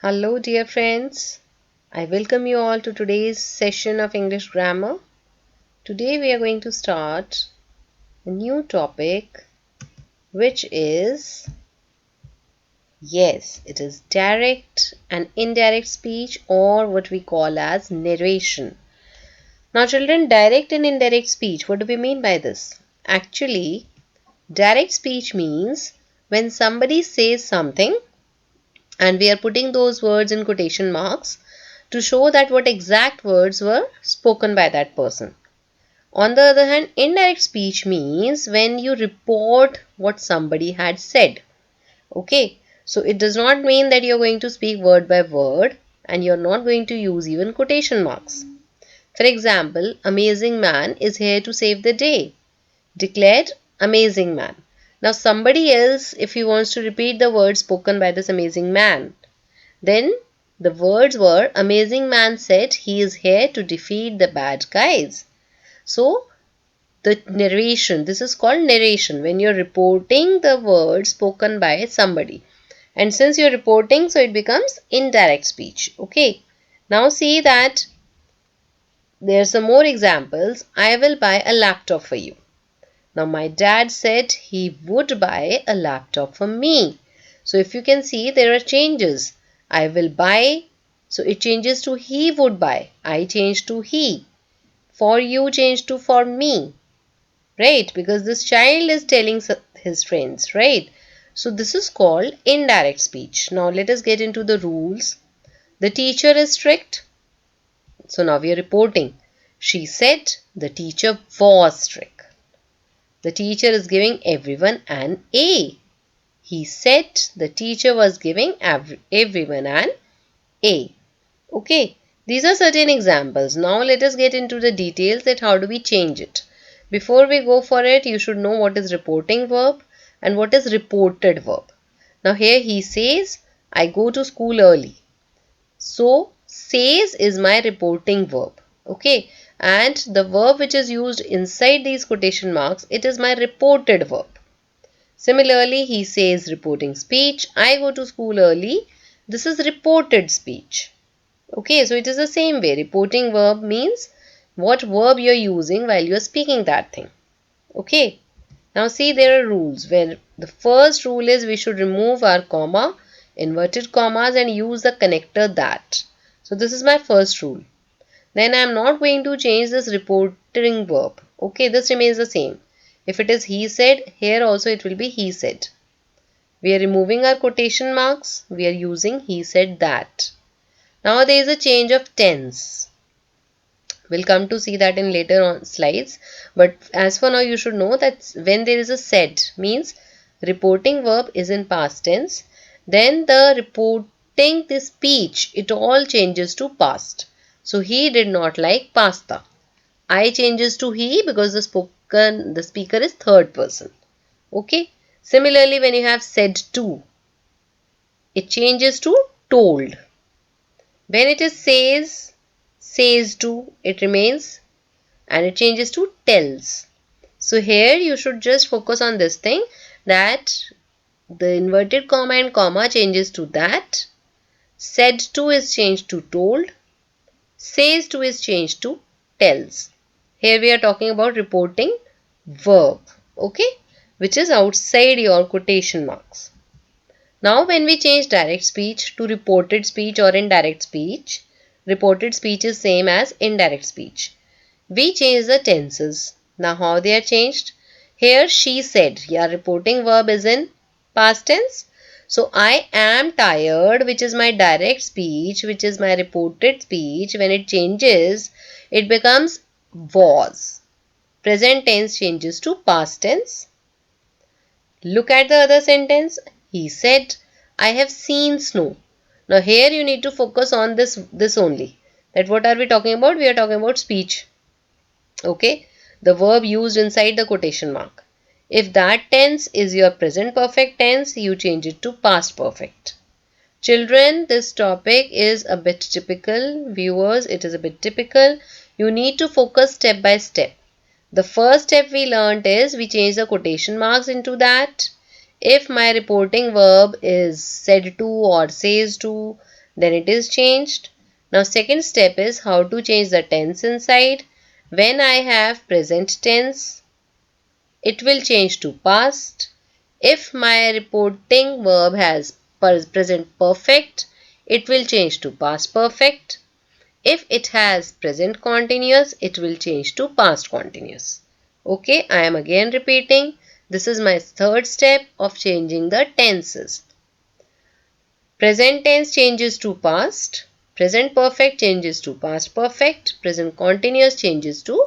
Hello, dear friends. I welcome you all to today's session of English grammar. Today, we are going to start a new topic, which is it is direct and indirect speech, or what we call as narration. Now, children, direct and indirect speech, what do we mean by this? Actually, direct speech means when somebody says something and we are putting those words in quotation marks to show that what exact words were spoken by that person. On the other hand, indirect speech means when you report what somebody had said. Okay, so it does not mean that you're going to speak word by word and you're not going to use even quotation marks. For example, amazing man is here to save the day. Declared amazing man. Now somebody else, if he wants to repeat the words spoken by this amazing man, then the words were amazing man said he is here to defeat the bad guys. So the narration, this is called narration when you're reporting the words spoken by somebody. And since you're reporting, so it becomes indirect speech. Okay. Now see that there are some more examples. I will buy a laptop for you. Now my dad said he would buy a laptop for me. So if you can see, there are changes. I will buy, so it changes to he would buy. I change to he. For you change to for me. Right? Because this child is telling his friends, right? So this is called indirect speech. Now let us get into the rules. The teacher is strict. So now we are reporting. She said the teacher was strict. The teacher is giving everyone an A. He said the teacher was giving everyone an A. Okay, these are certain examples. Now let us get into the details that how do we change it. Before we go for it, you should know what is reporting verb and what is reported verb. Now here he says, I go to school early. So says is my reporting verb. Okay, and the verb which is used inside these quotation marks, it is my reported verb. Similarly, he says reporting speech. I go to school early. This is reported speech. Okay, so it is the same way. Reporting verb means what verb you are using while you are speaking that thing. Okay, now see there are rules where the first rule is we should remove our comma, inverted commas and use the connector that. So this is my first rule. Then I am not going to change this reporting verb. Okay, this remains the same. If it is he said, here also it will be he said. We are removing our quotation marks. We are using he said that. Now there is a change of tense. We'll come to see that in later on slides. But as for now, you should know that when there is a said, means reporting verb is in past tense. Then the reporting the speech, it all changes to past. So he did not like pasta. I changes to he because the speaker is third person. Okay. Similarly, when you have said to, it changes to told. When it is says to, it remains and it changes to tells. So here you should just focus on this thing that the inverted comma and comma changes to that. Said to is changed to told. Says to is changed to tells. Here we are talking about reporting verb, okay, which is outside your quotation marks. Now when we change direct speech to reported speech or indirect speech, reported speech is same as indirect speech. We change the tenses. Now how they are changed? Here she said, yeah, reporting verb is in past tense. So I am tired, which is my direct speech, which is my reported speech. When it changes, it becomes was. Present tense changes to past tense. Look at the other sentence. He said, I have seen snow. Now here you need to focus on this only. That what are we talking about? We are talking about speech. Okay. The verb used inside the quotation mark. If that tense is your present perfect tense, you change it to past perfect. Children, this topic is a bit typical. Viewers, it is a bit typical. You need to focus step by step. The first step we learnt is we change the quotation marks into that. If my reporting verb is said to or says to, then it is changed. Now second step is how to change the tense inside. When I have present tense, it will change to past. If my reporting verb has present perfect, it will change to past perfect. If it has present continuous, it will change to past continuous. Okay, I am again repeating. This is my third step of changing the tenses. Present tense changes to past. Present perfect changes to past perfect. Present continuous changes to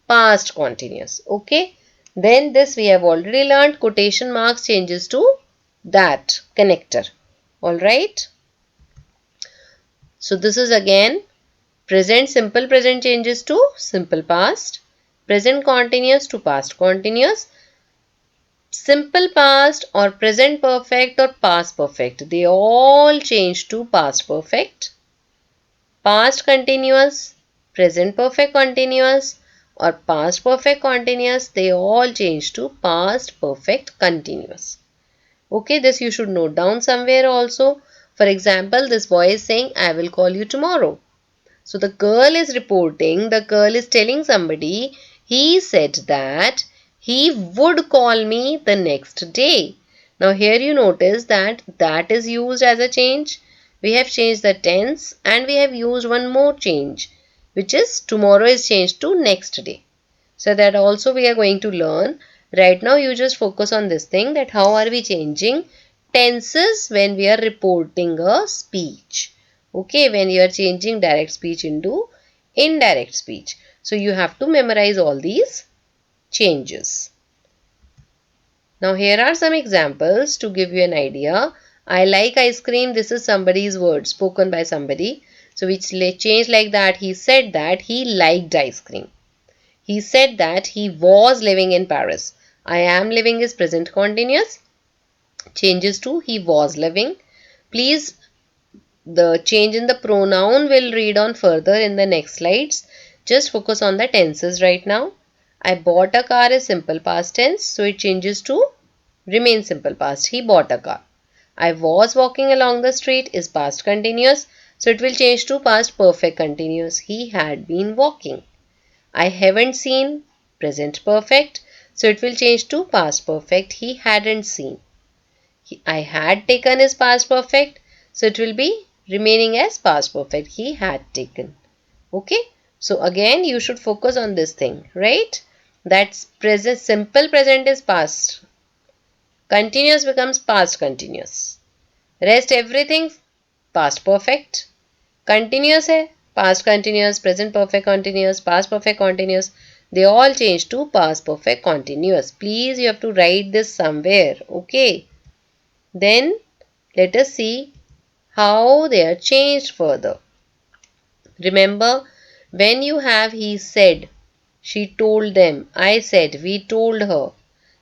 past continuous. Okay. Then this we have already learned. Quotation marks changes to that connector. Alright. So this is again present simple present changes to simple past. Present continuous to past continuous. Simple past or present perfect or past perfect, they all change to past perfect. Past continuous, present perfect continuous or past perfect continuous, they all change to past perfect continuous. Okay, this you should note down somewhere also. For example, this boy is saying, I will call you tomorrow. So the girl is reporting, the girl is telling somebody, he said that he would call me the next day. Now here you notice that that is used as a change. We have changed the tense and we have used one more change, which is tomorrow is changed to next day. So that also we are going to learn. Right now you just focus on this thing, that how are we changing tenses when we are reporting a speech. Okay, when you are changing direct speech into indirect speech. So you have to memorize all these changes. Now here are some examples to give you an idea. I like ice cream. This is somebody's word spoken by somebody. So which change like that. He said that he liked ice cream. He said that he was living in Paris. I am living is present continuous. Changes to he was living. Please, the change in the pronoun will read on further in the next slides. Just focus on the tenses right now. I bought a car is simple past tense, so it changes to remain simple past. He bought a car. I was walking along the street is past continuous, so it will change to past perfect continuous. He had been walking. I haven't seen present perfect, so it will change to past perfect. He hadn't seen. I had taken is past perfect, so it will be remaining as past perfect. He had taken. Okay. So again you should focus on this thing, right? That's present, simple present is past. Continuous becomes past continuous. Rest everything past perfect. Continuous है, past continuous, present perfect continuous, past perfect continuous. They all change to past perfect continuous. Please, you have to write this somewhere. Okay. Then let us see how they are changed further. Remember, when you have he said, she told them, I said, we told her.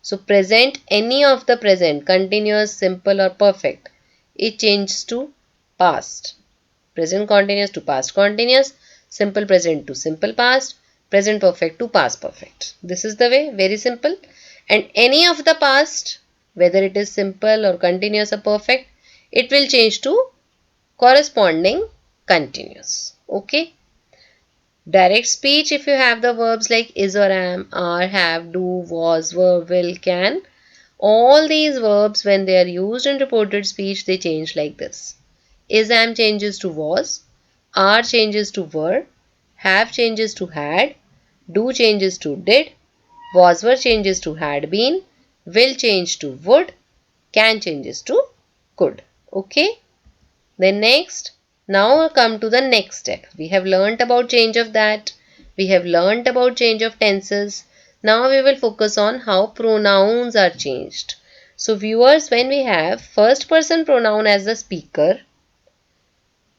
So present, any of the present, continuous, simple or perfect, it changes to past. Present continuous to past continuous, simple present to simple past, present perfect to past perfect. This is the way, very simple. And any of the past, whether it is simple or continuous or perfect, it will change to corresponding continuous. Okay. Direct speech, if you have the verbs like is or am, are, have, do, was, were, will, can, all these verbs when they are used in reported speech, they change like this. Is, am changes to was, are changes to were, have changes to had, do changes to did, was, were changes to had been, will change to would, can changes to could. Okay. Then next, now come to the next step. We have learnt about change of that. We have learnt about change of tenses. Now we will focus on how pronouns are changed. So viewers, when we have first person pronoun as the speaker,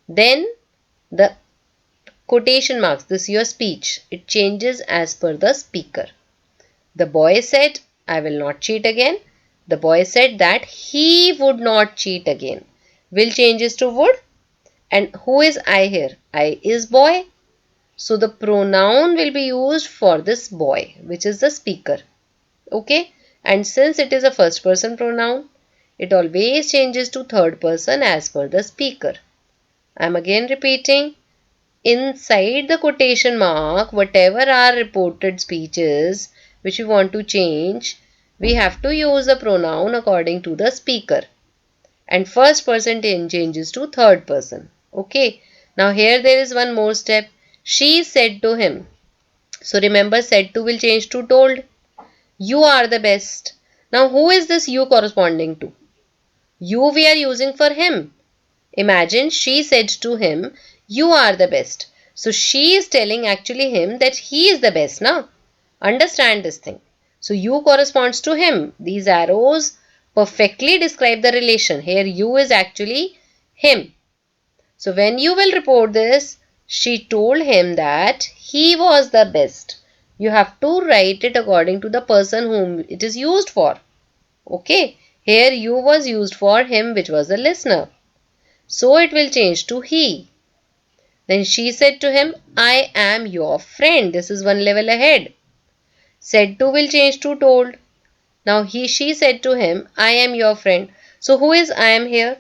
then the quotation marks, this your speech, it changes as per the speaker. The boy said, I will not cheat again. The boy said that he would not cheat again. Will changes to would. And who is I here? I is boy. So the pronoun will be used for this boy, which is the speaker. Okay. And since it is a first person pronoun, it always changes to third person as per the speaker. I'm again repeating. Inside the quotation mark, whatever our reported speech is, which we want to change, we have to use the pronoun according to the speaker. And first person changes to third person. Okay. Now here there is one more step. She said to him. So remember, said to will change to told. You are the best. Now who is this you corresponding to? You we are using for him. Imagine she said to him, you are the best. So she is telling actually him that he is the best now. Understand this thing. So you corresponds to him. These arrows perfectly describe the relation. Here you is actually him. So when you will report this, she told him that he was the best. You have to write it according to the person whom it is used for. Okay. Here you was used for him, which was the listener. So it will change to he. Then she said to him, I am your friend. This is one level ahead. Said to will change to told. Now she said to him, I am your friend. So who is I am here?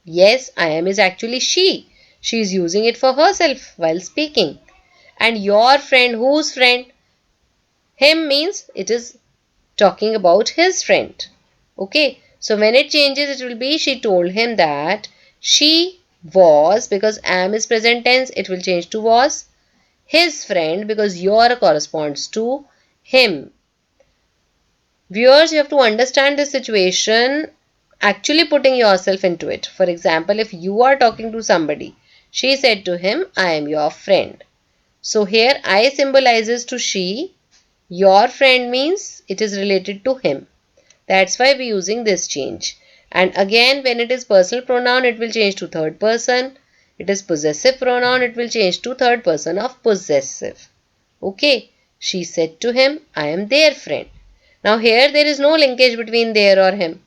Yes, I am is actually she. She is using it for herself while speaking. And your friend, whose friend? Him means it is talking about his friend. Okay, so when it changes, it will be she told him that she was, because am is present tense, it will change to was, his friend, because your corresponds to him. Viewers, you have to understand this situation, actually putting yourself into it. For example, if you are talking to somebody, she said to him, I am your friend. So here I symbolizes to she, your friend means it is related to him. That's why we're using this change. And again, when it is personal pronoun, it will change to third person. It is possessive pronoun, it will change to third person of possessive. Okay, she said to him, I am their friend. Now here there is no linkage between their or him.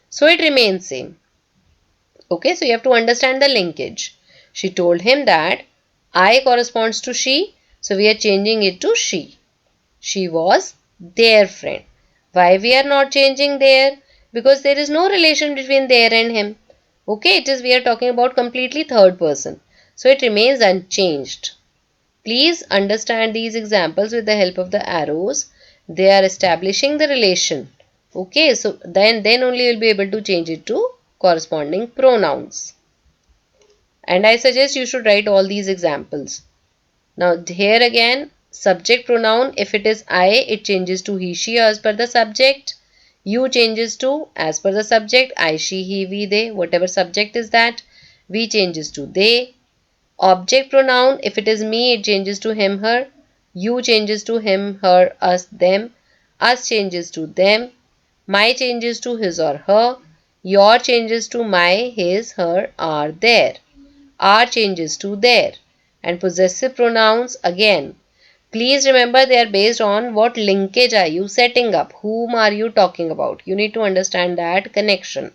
So it remains same. Okay, so you have to understand the linkage. She told him that I corresponds to she. So we are changing it to she. She was their friend. Why we are not changing there? Because there is no relation between there and him. Okay, it is we are talking about completely third person. So it remains unchanged. Please understand these examples with the help of the arrows. They are establishing the relation. Okay, so then only you will be able to change it to corresponding pronouns. And I suggest you should write all these examples. Now here again, subject pronoun, if it is I, it changes to he, she as per the subject. You changes to as per the subject, I, she, he, we, they, whatever subject is that. We changes to they. Object pronoun, if it is me, it changes to him, her. You changes to him, her, us, them. Us changes to them. My changes to his or her. Your changes to my, his, her, our, their. Our changes to their. And possessive pronouns again. Please remember they are based on what linkage are you setting up. Whom are you talking about? You need to understand that connection.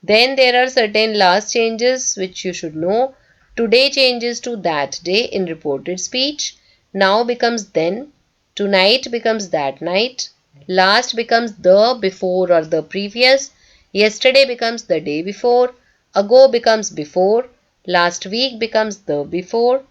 Then there are certain last changes which you should know. Today changes to that day in reported speech. Now becomes then. Tonight becomes that night. Last becomes the before or the previous. Yesterday becomes the day before. Ago becomes before. Last week becomes the before.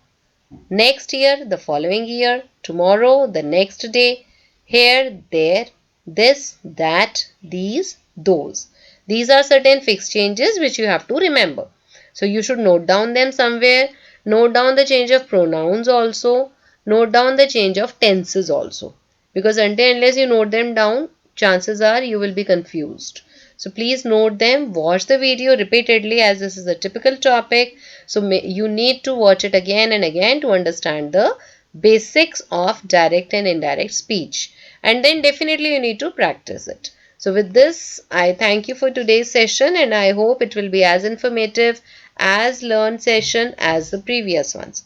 Next year, the following year. Tomorrow, the next day. Here, there, this, that, these, those. These are certain fixed changes which you have to remember. So you should note down them somewhere. Note down the change of pronouns also. Note down the change of tenses also. Because until unless you note them down, chances are you will be confused. So please note them, watch the video repeatedly as this is a typical topic. So you need to watch it again and again to understand the basics of direct and indirect speech. And then definitely you need to practice it. So with this, I thank you for today's session and I hope it will be as informative as learned session as the previous ones.